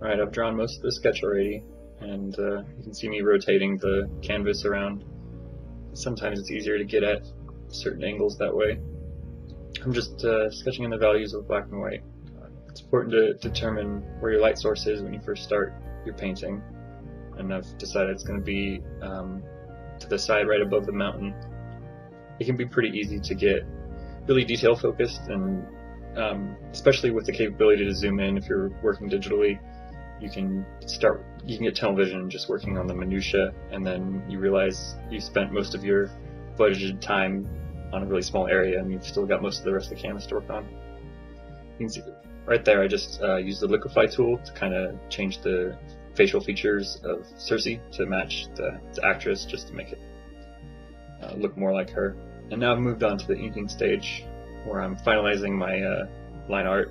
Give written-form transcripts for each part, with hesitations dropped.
Alright, I've drawn most of the sketch already, and you can see me rotating the canvas around. Sometimes it's easier to get at certain angles that way. I'm just sketching in the values of black and white. It's important to determine where your light source is when you first start your painting, and I've decided it's going to be to the side right above the mountain. It can be pretty easy to get really detail focused, and especially with the capability to zoom in if you're working digitally, you can get tunnel vision just working on the minutia, and then you realize you spent most of your budgeted time on a really small area and you've still got most of the rest of the canvas to work on. You can see right there I just used the liquefy tool to kind of change the facial features of Cersei to match the actress, just to make it look more like her. And now I've moved on to the inking stage, where I'm finalizing my line art.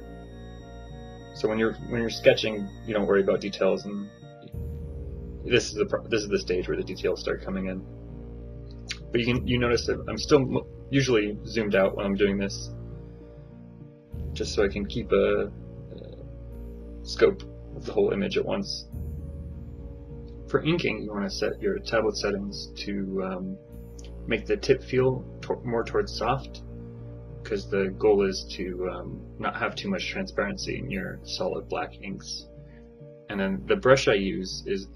So when you're sketching, you don't worry about details, and this is the stage where the details start coming in. But you notice that I'm still usually zoomed out when I'm doing this, just so I can keep a scope of the whole image at once. For inking, you want to set your tablet settings to make the tip feel more towards soft, because the goal is to not have too much transparency in your solid black inks. And then the brush I use is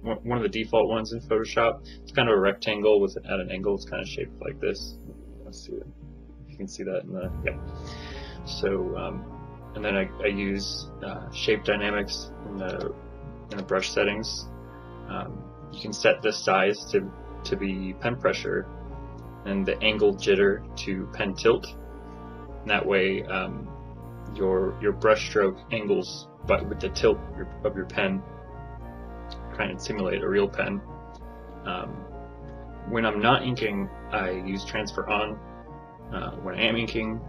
one of the default ones in Photoshop. It's kind of a rectangle at an angle. It's kind of shaped like this. Let's see if you can see that in the So and then I use shape dynamics in the brush settings. You can set the size to be pen pressure, and the angle jitter to pen tilt. And that way, your brush stroke angles, but with the tilt of your pen, kind of simulate a real pen. When I'm not inking, I use transfer on. When I am inking,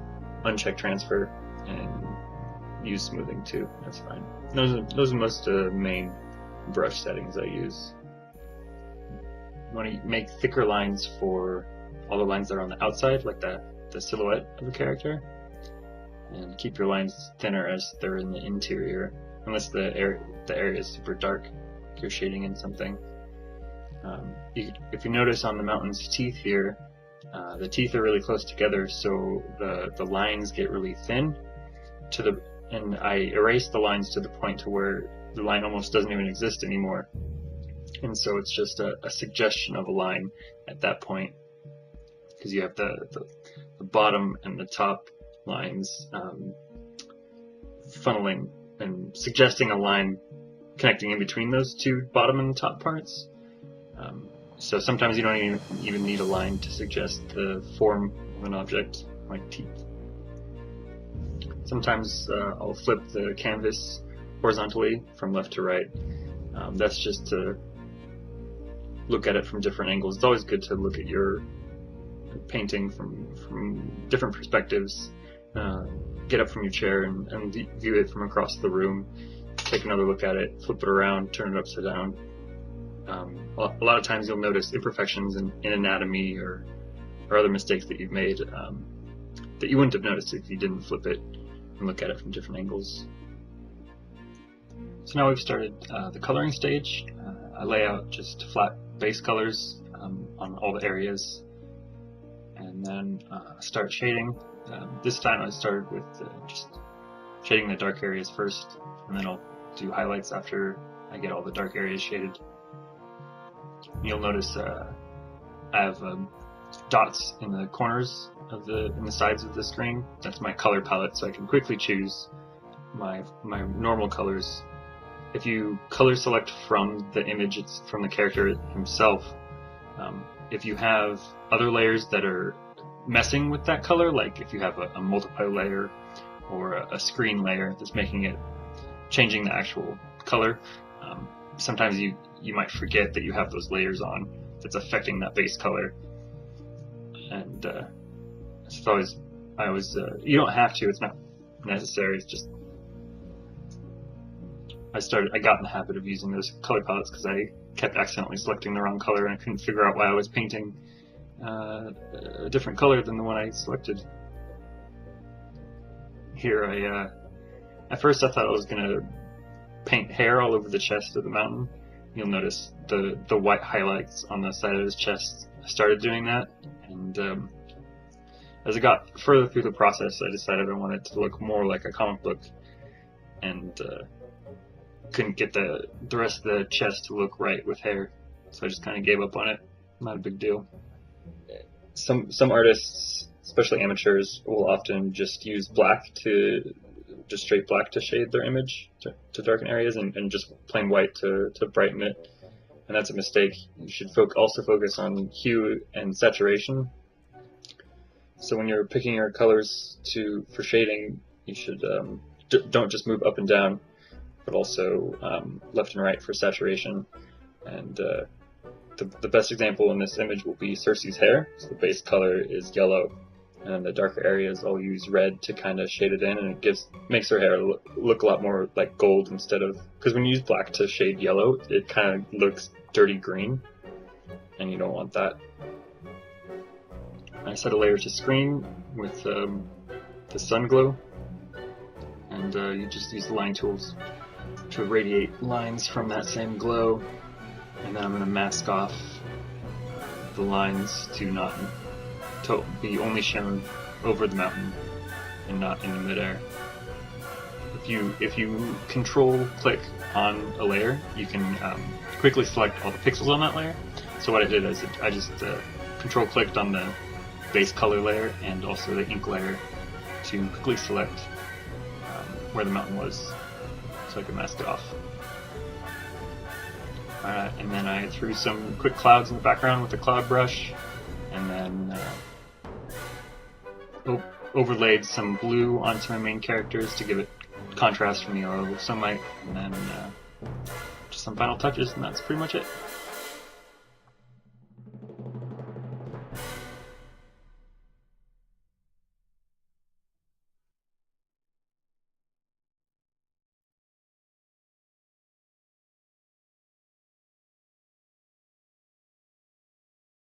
uncheck transfer and use smoothing too. That's fine. Those are most main brush settings I use. You want to make thicker lines for all the lines that are on the outside, like the silhouette of the character, and keep your lines thinner as they're in the interior, unless the area is super dark, if you're shading in something. If you notice on the mountain's teeth here, the teeth are really close together, so the lines get really thin, and I erase the lines to the point to where the line almost doesn't even exist anymore. And so it's just a suggestion of a line at that point, because you have the bottom and the top lines funneling and suggesting a line connecting in between those two bottom and top parts. So sometimes you don't even need a line to suggest the form of an object, like teeth. Sometimes I'll flip the canvas horizontally from left to right. That's just to look at it from different angles. It's always good to look at your painting from different perspectives. Get up from your chair and view it from across the room. Take another look at it, flip it around, turn it upside down. A lot of times you'll notice imperfections in anatomy or other mistakes that you've made that you wouldn't have noticed if you didn't flip it and look at it from different angles. So now we've started the coloring stage. I lay out just flat base colors on all the areas, and then start shading. This time I started with just shading the dark areas first, and then I'll do highlights after I get all the dark areas shaded. You'll notice I have dots in the corners in the sides of the screen. That's my color palette, so I can quickly choose my normal colors. If you color select from the image, it's from the character himself. If you have other layers that are messing with that color, like if you have a multiply layer or a screen layer that's changing the actual color, sometimes you might forget that you have those layers on that's affecting that base color. And I always you don't have to, it's not necessary, it's just I got in the habit of using those color palettes because I kept accidentally selecting the wrong color and I couldn't figure out why I was painting a different color than the one I selected. Here at first I thought I was going to paint hair all over the chest of the mountain, you'll notice the white highlights on the side of his chest. I started doing that, and as I got further through the process, I decided I wanted to look more like a comic book, and couldn't get the rest of the chest to look right with hair, so I just kind of gave up on it. Not a big deal. Some artists, especially amateurs, will often just use just straight black to shade their image, to darken areas, and just plain white to brighten it. And that's a mistake. You should also focus on hue and saturation. So when you're picking your colors for shading, you should don't just move up and down, but also left and right for saturation. And the best example in this image will be Cersei's hair. So the base color is yellow, and the darker areas I'll use red to kind of shade it in, and it makes her hair look a lot more like gold instead of, because when you use black to shade yellow, it kind of looks dirty green, and you don't want that. I set a layer to screen with the sun glow, and you just use the line tools to radiate lines from that same glow, and then I'm going to mask off the lines to be only shown over the mountain and not in the midair. If you control click on a layer, you can quickly select all the pixels on that layer. So what I did is I just control clicked on the base color layer and also the ink layer to quickly select where the mountain was, so I could mask it off. And then I threw some quick clouds in the background with the cloud brush, and then overlaid some blue onto my main characters to give it contrast from the yellow sunlight, and then just some final touches, and that's pretty much it.